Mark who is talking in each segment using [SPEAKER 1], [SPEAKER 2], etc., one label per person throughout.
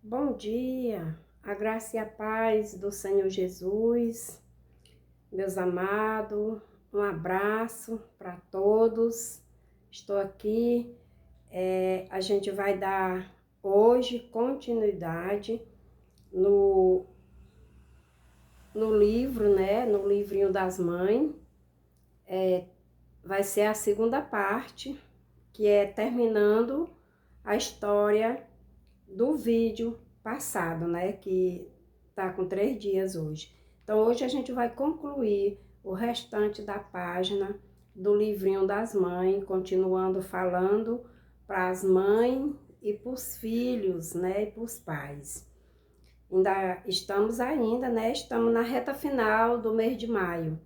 [SPEAKER 1] Bom dia, a graça e a paz do Senhor Jesus, meus amados, um abraço para todos. Estou aqui, a gente vai dar hoje continuidade no livro, né? No livrinho das mães. Vai ser a segunda parte, que é terminando a história do vídeo passado, né? Que tá com 3 dias hoje. Então, hoje a gente vai concluir o restante da página do livrinho das mães, continuando falando para as mães e para os filhos, né? E para os pais. Estamos na reta final do mês de maio.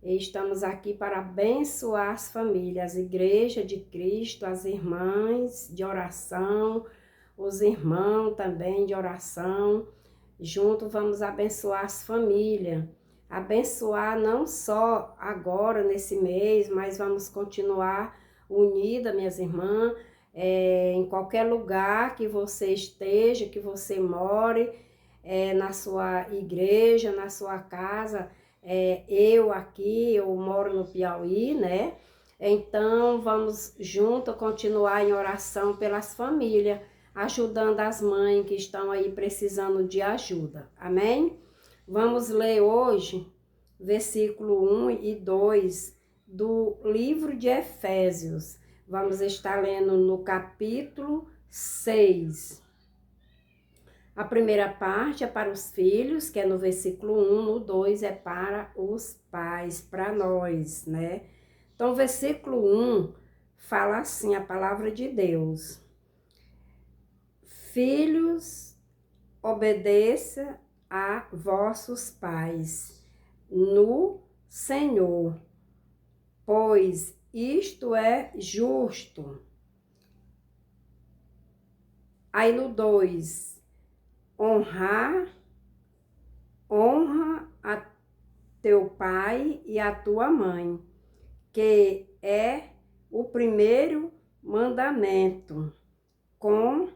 [SPEAKER 1] E estamos aqui para abençoar as famílias, as igrejas de Cristo, as irmãs de oração, os irmãos também de oração. Juntos vamos abençoar as famílias. Abençoar não só agora, nesse mês, mas vamos continuar unidas, minhas irmãs, em qualquer lugar que você esteja, que você more, na sua igreja, na sua casa. Eu moro no Piauí, né? Então, vamos juntos continuar em oração pelas famílias, ajudando as mães que estão aí precisando de ajuda. Amém? Vamos ler hoje versículo 1 e 2 do livro de Efésios. Vamos estar lendo no capítulo 6. A primeira parte é para os filhos, que é no versículo 1, no 2 é para os pais, para nós, né? Então, o versículo 1 fala assim, a palavra de Deus. Filhos, obedeça a vossos pais no Senhor, pois isto é justo. Aí no 2, honra a teu pai e a tua mãe, que é o primeiro mandamento, com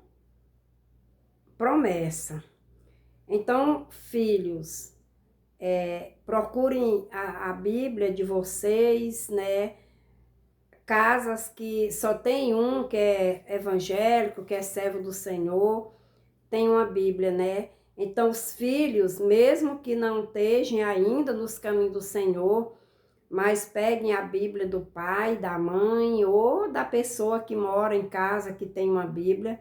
[SPEAKER 1] promessa. Então, filhos, procurem a Bíblia de vocês, né? Casas que só tem um que é evangélico, que é servo do Senhor, tem uma Bíblia, né? Então, os filhos, mesmo que não estejam ainda nos caminhos do Senhor, mas peguem a Bíblia do pai, da mãe ou da pessoa que mora em casa que tem uma Bíblia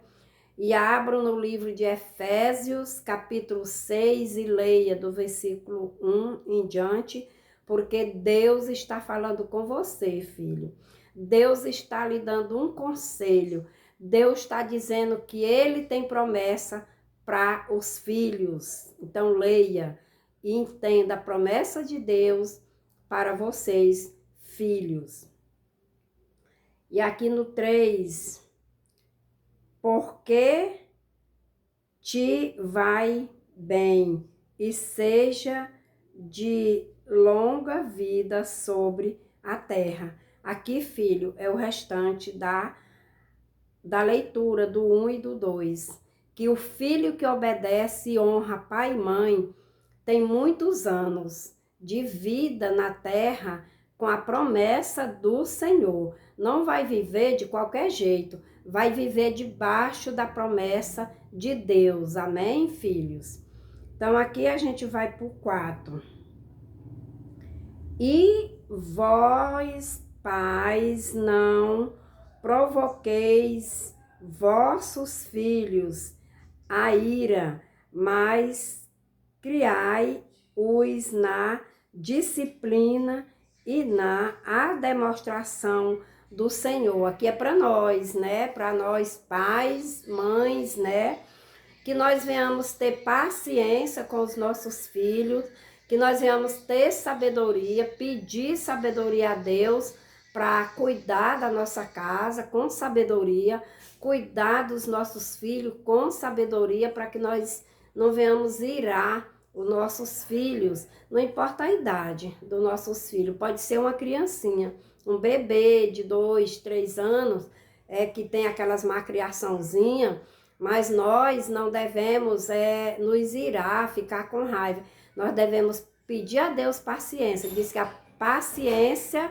[SPEAKER 1] e abram no livro de Efésios, capítulo 6 e leia do versículo 1 em diante, porque Deus está falando com você, filho. Deus está lhe dando um conselho. Deus está dizendo que Ele tem promessa para os filhos. Então, leia e entenda a promessa de Deus para vocês, filhos. E aqui no 3, porque te vai bem e seja de longa vida sobre a terra. Aqui, filho, é o restante da leitura do 1 e do 2. Que o filho que obedece e honra pai e mãe tem muitos anos de vida na terra com a promessa do Senhor. Não vai viver de qualquer jeito, vai viver debaixo da promessa de Deus. Amém, filhos? Então, aqui a gente vai para o 4. E vós, pais, não provoqueis vossos filhos a ira, mas criai-os na disciplina e na demonstração do Senhor. Aqui é para nós, né? Para nós pais, mães, né? Que nós venhamos ter paciência com os nossos filhos, que nós venhamos ter sabedoria, pedir sabedoria a Deus para cuidar da nossa casa com sabedoria, cuidar dos nossos filhos com sabedoria, para que nós não venhamos irar os nossos filhos, não importa a idade dos nossos filhos, pode ser uma criancinha, um bebê de 2, 3 anos, que tem aquelas malcriaçãozinhas, Mas nós não devemos nos irar, ficar com raiva. Nós devemos pedir a Deus paciência. Diz que a paciência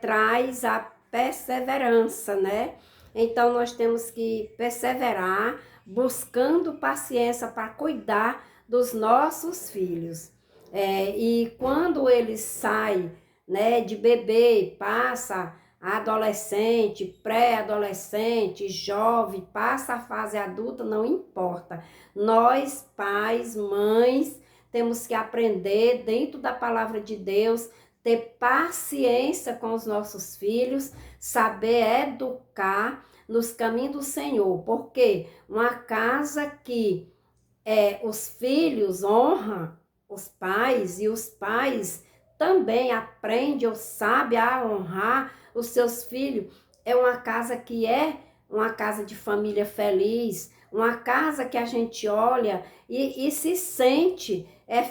[SPEAKER 1] traz a perseverança, né? Então nós temos que perseverar, buscando paciência para cuidar dos nossos filhos. E quando eles saem, né, de bebê, passa a adolescente, pré-adolescente, jovem, passa a fase adulta, não importa. Nós, pais, mães, temos que aprender dentro da palavra de Deus, ter paciência com os nossos filhos, saber educar nos caminhos do Senhor. Porque uma casa que os filhos honram os pais e os pais também aprendem ou sabem a honrar os seus filhos, é uma casa que é uma casa de família feliz, uma casa que a gente olha e se sente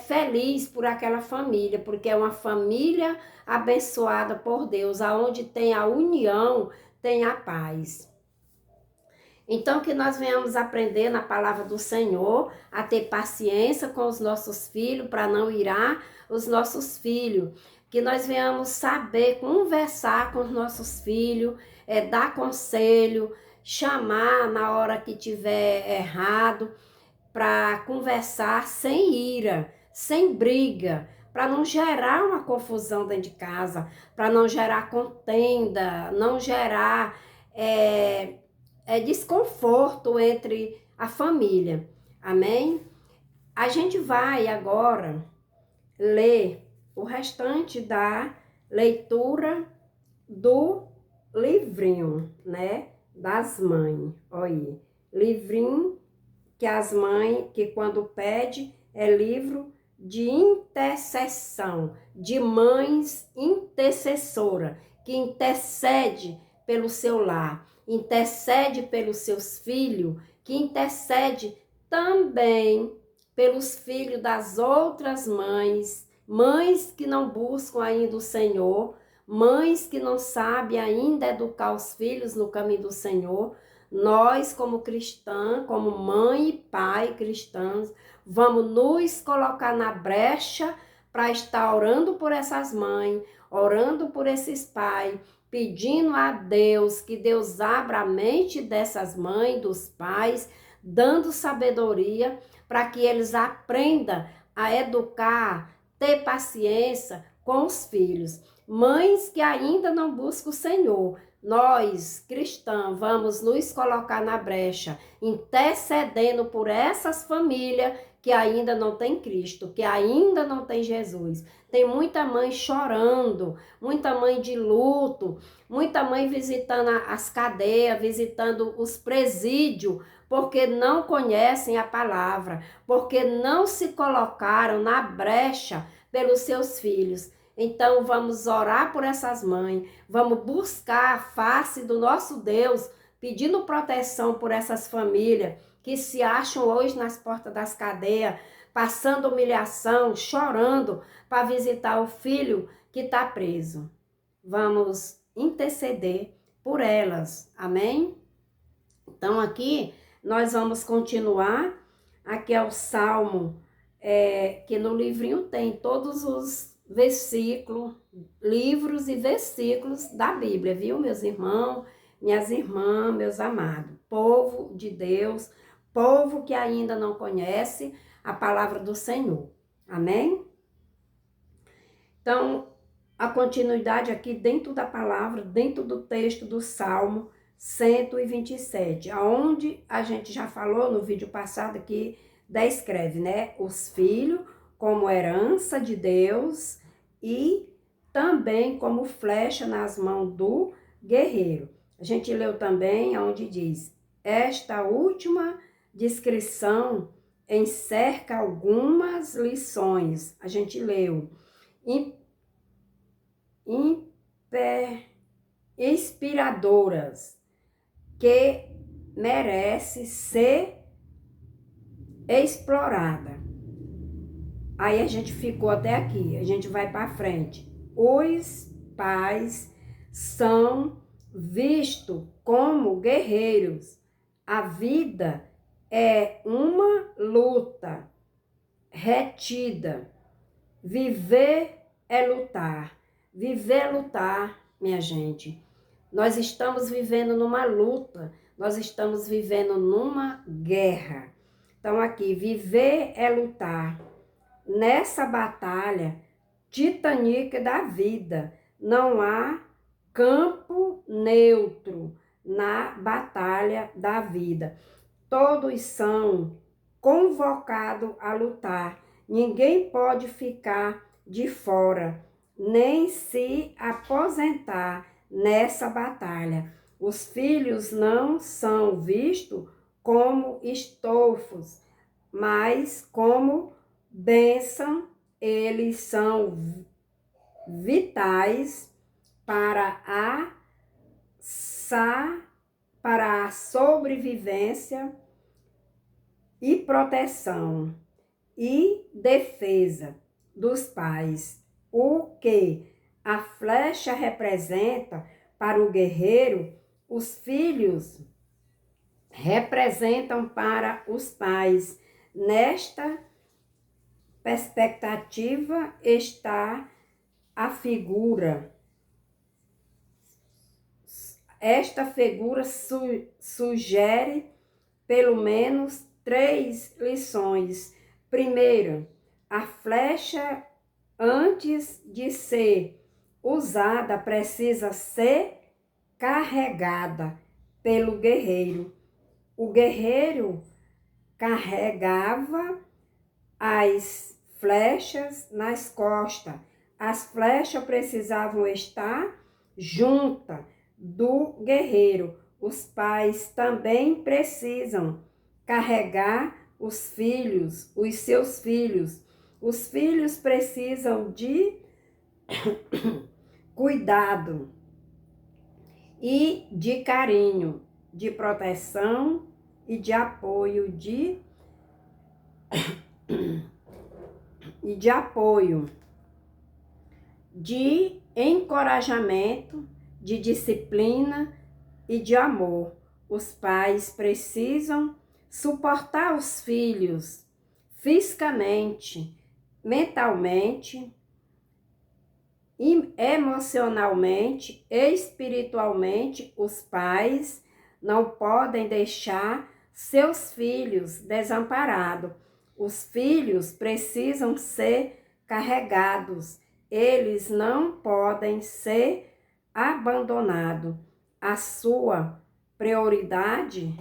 [SPEAKER 1] feliz por aquela família, porque é uma família abençoada por Deus, aonde tem a união, tem a paz. Então, que nós venhamos aprender na palavra do Senhor a ter paciência com os nossos filhos, para não irar os nossos filhos. Que nós venhamos saber conversar com os nossos filhos, dar conselho, chamar na hora que tiver errado, para conversar sem ira, sem briga, para não gerar uma confusão dentro de casa, para não gerar contenda, não gerar desconforto entre a família. Amém? A gente vai agora ler o restante da leitura do livrinho, né? Das mães. Olha aí. Livrinho que as mães, que quando pede, é livro de intercessão, de mães intercessora, que intercede pelo seu lar, intercede pelos seus filhos, que intercede também pelos filhos das outras mães, mães que não buscam ainda o Senhor, mães que não sabem ainda educar os filhos no caminho do Senhor. Nós, como cristãs, como mãe e pai cristãos, vamos nos colocar na brecha para estar orando por essas mães, orando por esses pais, pedindo a Deus que Deus abra a mente dessas mães, dos pais, dando sabedoria para que eles aprendam a educar, ter paciência com os filhos. Mães que ainda não buscam o Senhor, nós, cristãos, vamos nos colocar na brecha, intercedendo por essas famílias que ainda não tem Cristo, que ainda não tem Jesus. Tem muita mãe chorando, muita mãe de luto, muita mãe visitando as cadeias, visitando os presídios, porque não conhecem a palavra, porque não se colocaram na brecha pelos seus filhos. Então, vamos orar por essas mães, vamos buscar a face do nosso Deus, pedindo proteção por essas famílias que se acham hoje nas portas das cadeias, passando humilhação, chorando para visitar o filho que está preso. Vamos interceder por elas, amém? Então, aqui nós vamos continuar, aqui é o Salmo, que no livrinho tem todos os versículos, livros e versículos da Bíblia, viu, meus irmãos, minhas irmãs, meus amados, povo de Deus, povo que ainda não conhece a palavra do Senhor, amém? Então, a continuidade aqui dentro da palavra, dentro do texto do Salmo 127, aonde a gente já falou no vídeo passado que descreve, né, os filhos como herança de Deus e também como flecha nas mãos do guerreiro. A gente leu também onde diz, esta última descrição encerca algumas lições. A gente leu, inspiradoras, que merece ser explorada. Aí a gente ficou até aqui, a gente vai para frente. Os pais são vistos como guerreiros A vida é uma luta retida. Viver é lutar. Viver é lutar, minha gente. Nós estamos vivendo numa luta, nós estamos vivendo numa guerra. Então aqui, viver é lutar. Nessa batalha titânica da vida, não há campo neutro na batalha da vida. Todos são convocados a lutar. Ninguém pode ficar de fora, nem se aposentar nessa batalha. Os filhos não são vistos como estofos, mas como bênção. Eles são vitais para a sobrevivência e proteção e defesa dos pais. O que a flecha representa para o guerreiro, os filhos representam para os pais. Nesta perspectiva está a figura. Esta figura sugere pelo menos 3 lições. Primeiro, a flecha, antes de ser usada, precisa ser carregada pelo guerreiro. O guerreiro carregava as flechas nas costas. As flechas precisavam estar juntas do guerreiro. Os pais também precisam carregar os filhos, os seus filhos. Os filhos precisam de cuidado e de carinho, de proteção e de apoio, de encorajamento, de disciplina e de amor. Os pais precisam suportar os filhos fisicamente, mentalmente, emocionalmente e espiritualmente. Os pais não podem deixar seus filhos desamparados. Os filhos precisam ser carregados. Eles não podem ser abandonados. A sua prioridade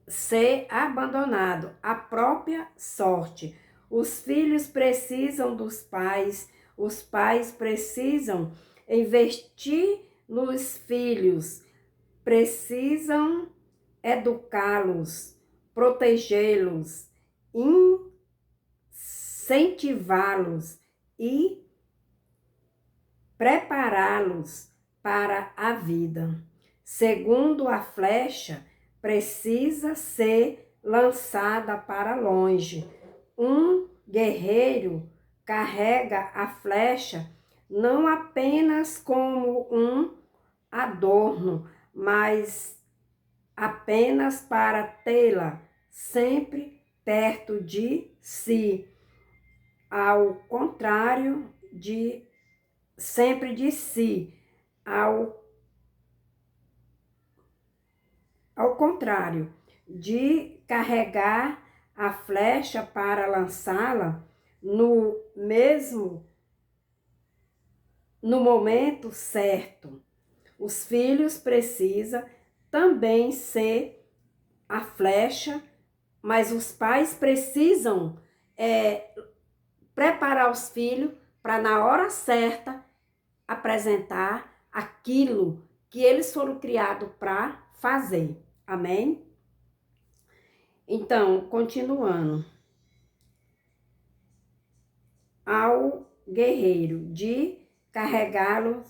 [SPEAKER 1] ser abandonado, a própria sorte. Os filhos precisam dos pais, os pais precisam investir nos filhos, precisam educá-los, protegê-los, incentivá-los e prepará-los para a vida. Segundo a flecha, precisa ser lançada para longe. Um guerreiro carrega a flecha não apenas como um adorno, mas apenas para tê-la sempre perto de si, ao contrário de sempre de si, ao contrário de carregar a flecha para lançá-la no momento certo. Os filhos precisam também ser a flecha, mas os pais precisam preparar os filhos para na hora certa apresentar aquilo que eles foram criados para fazer. Amém? Então, continuando. Ao guerreiro de carregar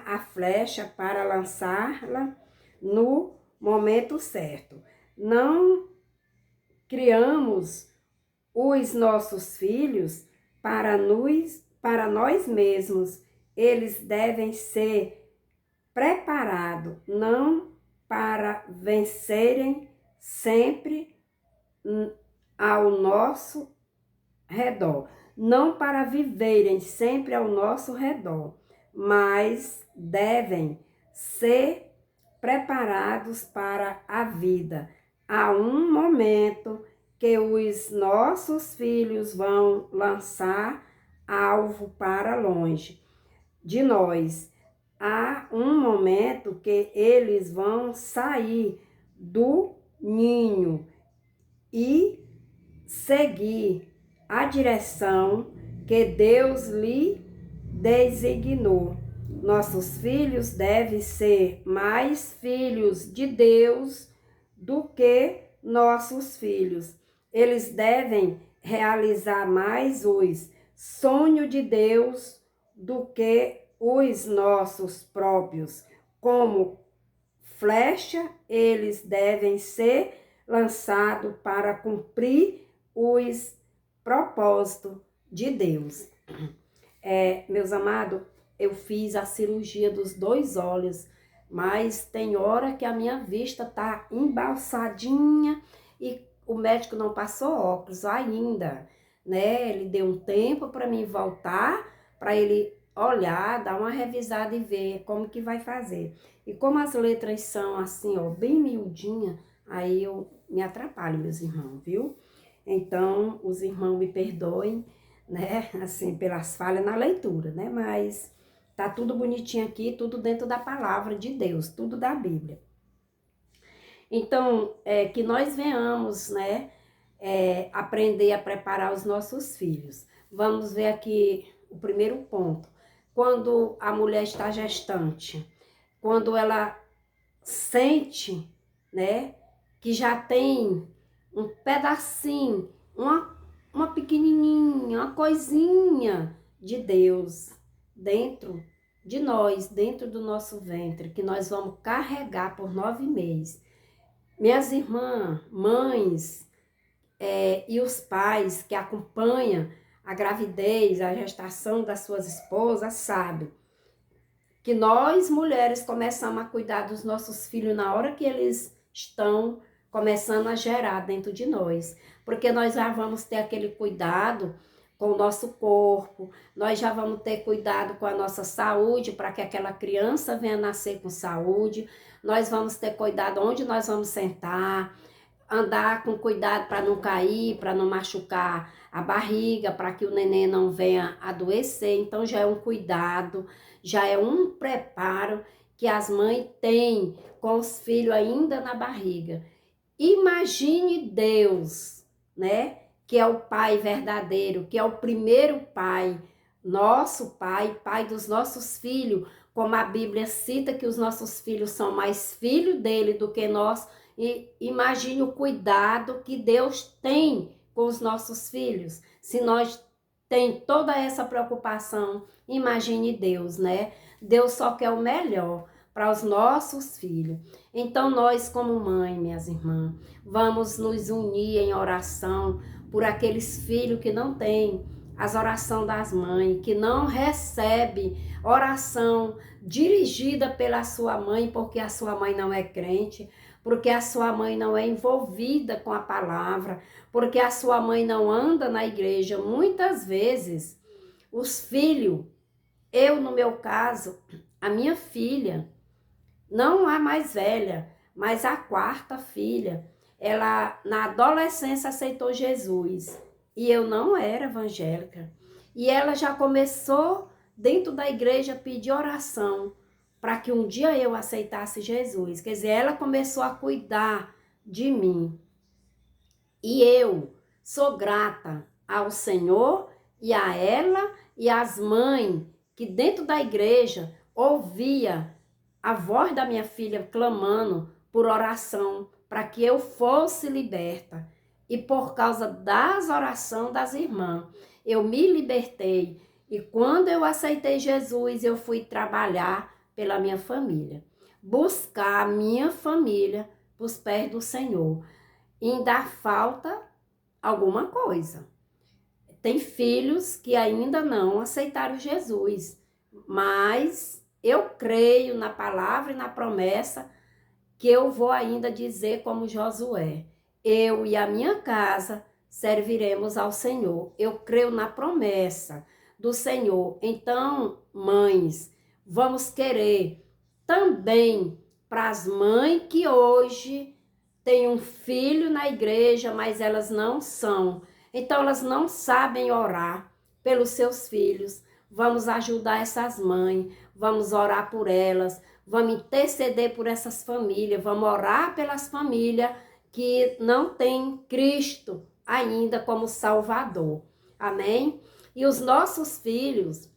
[SPEAKER 1] a flecha para lançá-la no momento certo. Não criamos os nossos filhos para nós mesmos. Eles devem ser preparados, não para vencerem sempre ao nosso redor. Não para viverem sempre ao nosso redor, mas devem ser preparados para a vida. Há um momento que os nossos filhos vão lançar alvo para longe de nós. Há um momento que eles vão sair do ninho e seguir a direção que Deus lhe designou. Nossos filhos devem ser mais filhos de Deus do que nossos filhos. Eles devem realizar mais os sonhos de Deus do que os nossos próprios. Como flecha, eles devem ser lançados para cumprir os propósitos de Deus. Meus amados, eu fiz a cirurgia dos 2 olhos, mas tem hora que a minha vista tá embaçadinha e o médico não passou óculos ainda, né? Ele deu um tempo para mim voltar, para ele olhar, dar uma revisada e ver como que vai fazer. E como as letras são assim, ó, bem miudinha, aí eu me atrapalho, meus irmãos, viu? Então, os irmãos me perdoem, né, assim, pelas falhas na leitura, né, mas tá tudo bonitinho aqui, tudo dentro da palavra de Deus, tudo da Bíblia. Então, que nós venhamos, né, aprender a preparar os nossos filhos. Vamos ver aqui o primeiro ponto. Quando a mulher está gestante, quando ela sente, né, que já tem um pedacinho, uma pequenininha, uma coisinha de Deus dentro de nós, dentro do nosso ventre, que nós vamos carregar por 9 meses. Minhas irmãs, mães e os pais que acompanham a gravidez, a gestação das suas esposas, sabem que nós, mulheres, começamos a cuidar dos nossos filhos na hora que eles estão começando a gerar dentro de nós. Porque nós já vamos ter aquele cuidado com o nosso corpo, nós já vamos ter cuidado com a nossa saúde, para que aquela criança venha nascer com saúde, nós vamos ter cuidado onde nós vamos sentar, andar com cuidado para não cair, para não machucar a barriga, para que o neném não venha adoecer. Então já é um cuidado, já é um preparo que as mães têm com os filhos ainda na barriga. Imagine Deus, né? Que é o Pai verdadeiro, que é o primeiro Pai, nosso Pai, Pai dos nossos filhos, como a Bíblia cita que os nossos filhos são mais filhos dele do que nós. E imagine o cuidado que Deus tem com os nossos filhos. Se nós tem toda essa preocupação, imagine Deus, né? Deus só quer o melhor para os nossos filhos. Então nós, como mãe, minhas irmãs, vamos nos unir em oração por aqueles filhos que não têm as orações das mães, que não recebe oração dirigida pela sua mãe, porque a sua mãe não é crente, porque a sua mãe não é envolvida com a palavra, porque a sua mãe não anda na igreja. Muitas vezes, os filhos, eu no meu caso, a minha filha, não a mais velha, mas a 4ª filha, ela na adolescência aceitou Jesus e eu não era evangélica. E ela já começou dentro da igreja a pedir oração para que um dia eu aceitasse Jesus. Quer dizer, ela começou a cuidar de mim. E eu sou grata ao Senhor e a ela e às mães que dentro da igreja ouvia a voz da minha filha clamando por oração para que eu fosse liberta. E por causa das orações das irmãs, eu me libertei. E quando eu aceitei Jesus, eu fui trabalhar pela minha família. Buscar a minha família para os pés do Senhor. E ainda falta alguma coisa. Tem filhos que ainda não aceitaram Jesus. Mas eu creio na palavra e na promessa que eu vou ainda dizer como Josué: eu e a minha casa serviremos ao Senhor. Eu creio na promessa do Senhor. Então, mães, vamos querer também para as mães que hoje têm um filho na igreja, mas elas não são. Então, elas não sabem orar pelos seus filhos. Vamos ajudar essas mães, vamos orar por elas, vamos interceder por essas famílias, vamos orar pelas famílias que não têm Cristo ainda como Salvador. Amém? E os nossos filhos,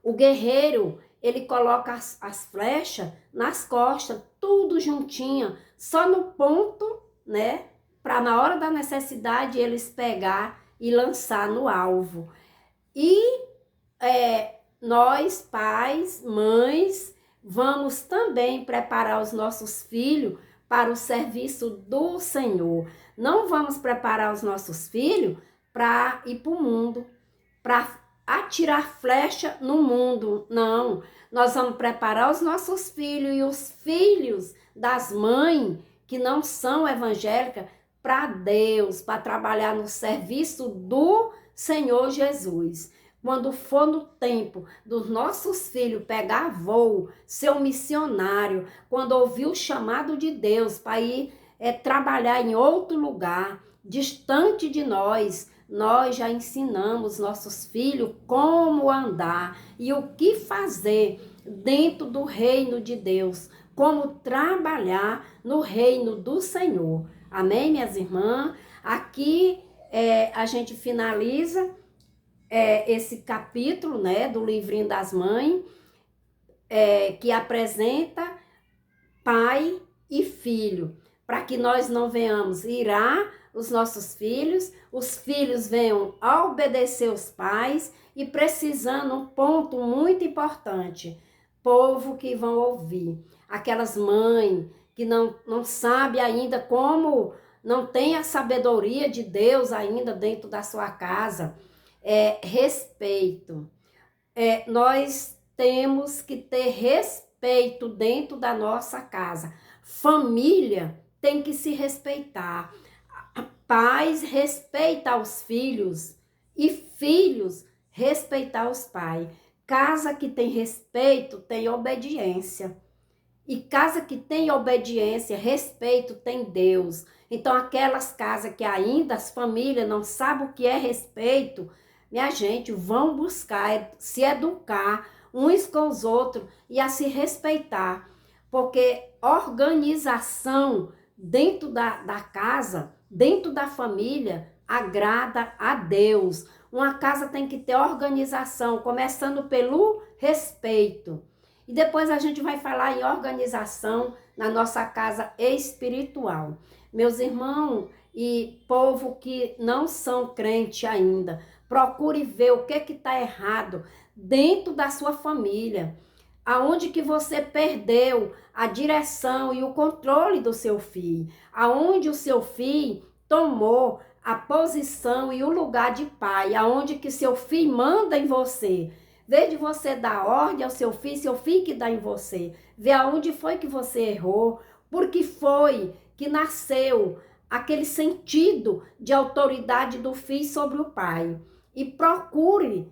[SPEAKER 1] o guerreiro, ele coloca as flechas nas costas, tudo juntinho, só no ponto, né? Para na hora da necessidade eles pegar e lançar no alvo. E nós, pais, mães, vamos também preparar os nossos filhos para o serviço do Senhor. Não vamos preparar os nossos filhos para ir para o mundo, para atirar flecha no mundo. Não, nós vamos preparar os nossos filhos e os filhos das mães que não são evangélicas para Deus, para trabalhar no serviço do Senhor Jesus. Quando for no tempo dos nossos filhos pegar voo, ser um missionário, quando ouvir o chamado de Deus para ir trabalhar em outro lugar, distante de nós já ensinamos nossos filhos como andar e o que fazer dentro do reino de Deus, como trabalhar no reino do Senhor. Amém, minhas irmãs? Aqui a gente finaliza esse capítulo, né, do livrinho das mães, que apresenta pai e filho, para que nós não venhamos irar os nossos filhos, os filhos venham a obedecer os pais e precisando, um ponto muito importante, povo que vão ouvir, aquelas mães que não sabem ainda como, não tem a sabedoria de Deus ainda dentro da sua casa, respeito. Nós temos que ter respeito dentro da nossa casa. Família tem que se respeitar. Pais respeitam os filhos e filhos respeitar os pais. Casa que tem respeito tem obediência. E casa que tem obediência, respeito, tem Deus. Então, aquelas casas que ainda as famílias não sabem o que é respeito, minha gente, vão buscar, se educar uns com os outros e a se respeitar. Porque organização dentro da casa, dentro da família, agrada a Deus. Uma casa tem que ter organização, começando pelo respeito. E depois a gente vai falar em organização na nossa casa espiritual. Meus irmãos e povo que não são crente ainda, procure ver o que está errado dentro da sua família. Aonde que você perdeu a direção e o controle do seu filho. Aonde o seu filho tomou a posição e o lugar de pai. Aonde que seu filho manda em você. Vê de você dar ordem ao seu filho que dá em você. Vê aonde foi que você errou, por que foi que nasceu aquele sentido de autoridade do filho sobre o pai. E procure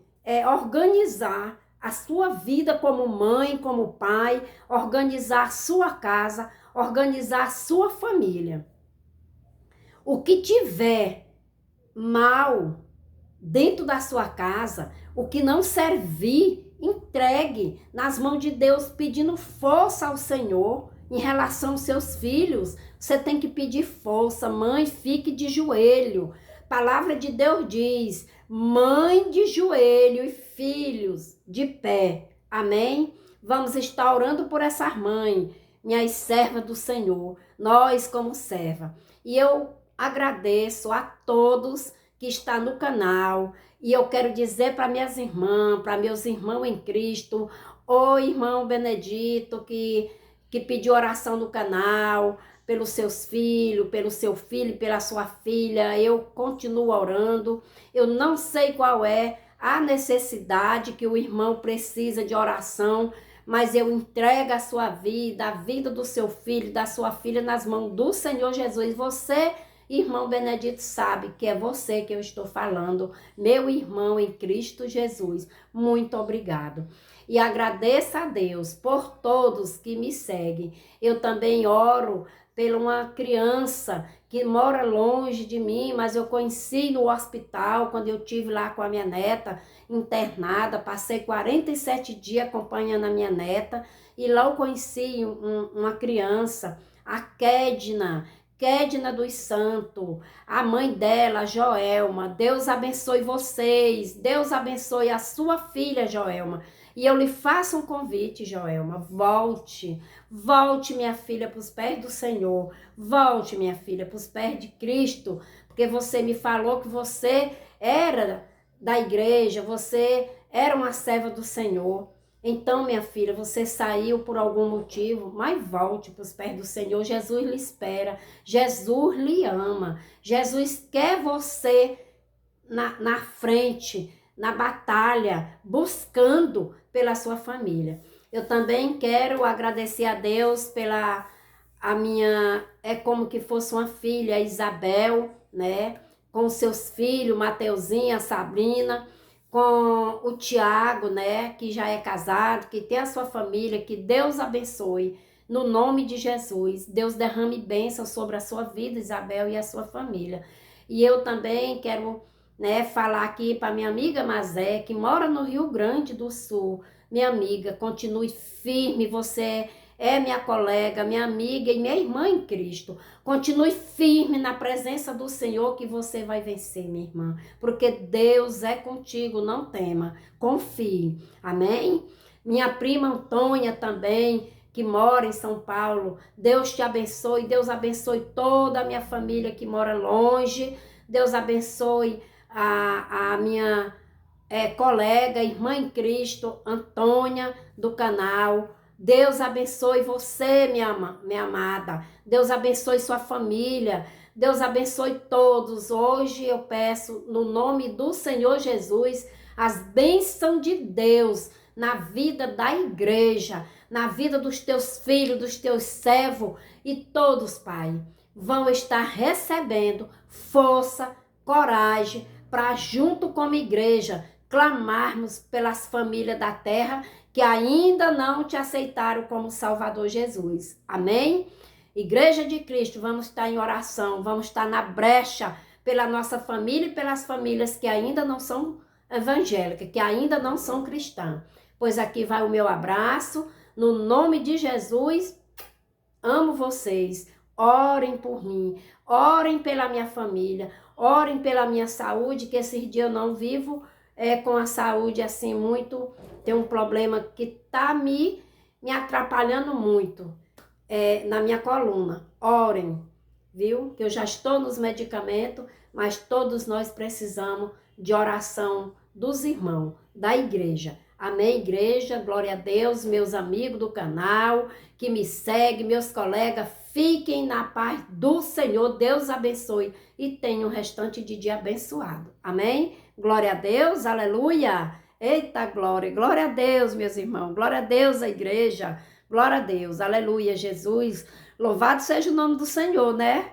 [SPEAKER 1] organizar a sua vida como mãe, como pai, organizar a sua casa, organizar a sua família. O que tiver mal dentro da sua casa, o que não servir, entregue nas mãos de Deus, pedindo força ao Senhor em relação aos seus filhos. Você tem que pedir força. Mãe, fique de joelho. A palavra de Deus diz: mãe de joelho e filhos de pé. Amém? Vamos estar orando por essas mães, minhas servas do Senhor, nós como serva. E eu agradeço a todos que estão no canal. E eu quero dizer para minhas irmãs, para meus irmãos em Cristo, o irmão Benedito que pediu oração no canal, pelos seus filhos, pelo seu filho, pela sua filha, eu continuo orando. Eu não sei qual é a necessidade que o irmão precisa de oração, mas eu entrego a sua vida, a vida do seu filho, da sua filha nas mãos do Senhor Jesus. Você, irmão Benedito, sabe que é você que eu estou falando, meu irmão em Cristo Jesus. Muito obrigado. E agradeço a Deus por todos que me seguem. Eu também oro por uma criança que mora longe de mim, mas eu conheci no hospital, quando eu estive lá com a minha neta internada, passei 47 dias acompanhando a minha neta, e lá eu conheci uma criança, a Kédina dos Santos, a mãe dela, Joelma. Deus abençoe vocês, Deus abençoe a sua filha, Joelma. E eu lhe faço um convite, Joelma, volte, minha filha, para os pés do Senhor, volte, minha filha, para os pés de Cristo, porque você me falou que você era da igreja, você era uma serva do Senhor. Então, minha filha, você saiu por algum motivo, mas volte para os pés do Senhor. Jesus lhe espera, Jesus lhe ama, Jesus quer você na frente, na batalha, buscando pela sua família. Eu também quero agradecer a Deus pela a minha, é como que fosse uma filha, Isabel, né? Com seus filhos, Mateuzinha, Sabrina, com o Tiago, né? Que já é casado, que tem a sua família, que Deus abençoe. No nome de Jesus, Deus derrame bênção sobre a sua vida, Isabel, e a sua família. E eu também quero, né, falar aqui para minha amiga Mazé, que mora no Rio Grande do Sul. Minha amiga, continue firme, você é minha colega, minha amiga e minha irmã em Cristo. Continue firme na presença do Senhor, que você vai vencer, minha irmã. Porque Deus é contigo, não tema, confie. Amém? Minha prima Antônia também, que mora em São Paulo. Deus te abençoe, Deus abençoe toda a minha família que mora longe. Deus abençoe a minha colega, irmã em Cristo, Antônia, do canal. Deus abençoe você, minha amada. Deus abençoe sua família. Deus abençoe todos. Hoje eu peço, no nome do Senhor Jesus, as bênçãos de Deus na vida da igreja, na vida dos teus filhos, dos teus servos, e todos, Pai, vão estar recebendo força, coragem, para junto com a igreja clamarmos pelas famílias da terra que ainda não te aceitaram como Salvador Jesus. Amém? Igreja de Cristo, vamos estar em oração, vamos estar na brecha pela nossa família e pelas famílias que ainda não são evangélicas, que ainda não são cristãs. Pois aqui vai o meu abraço, no nome de Jesus, amo vocês, orem por mim, orem pela minha família, orem pela minha saúde, que esses dias eu não vivo com a saúde assim muito, tem um problema que tá me atrapalhando muito na minha coluna. Orem, viu? Que eu já estou nos medicamentos, mas todos nós precisamos de oração dos irmãos, da igreja. Amém, igreja? Glória a Deus, meus amigos do canal, que me seguem, meus colegas, fiquem na paz do Senhor. Deus abençoe e tenham um restante de dia abençoado. Amém? Glória a Deus, aleluia. Eita glória, glória a Deus, meus irmãos. Glória a Deus, a igreja. Glória a Deus, aleluia, Jesus. Louvado seja o nome do Senhor, né?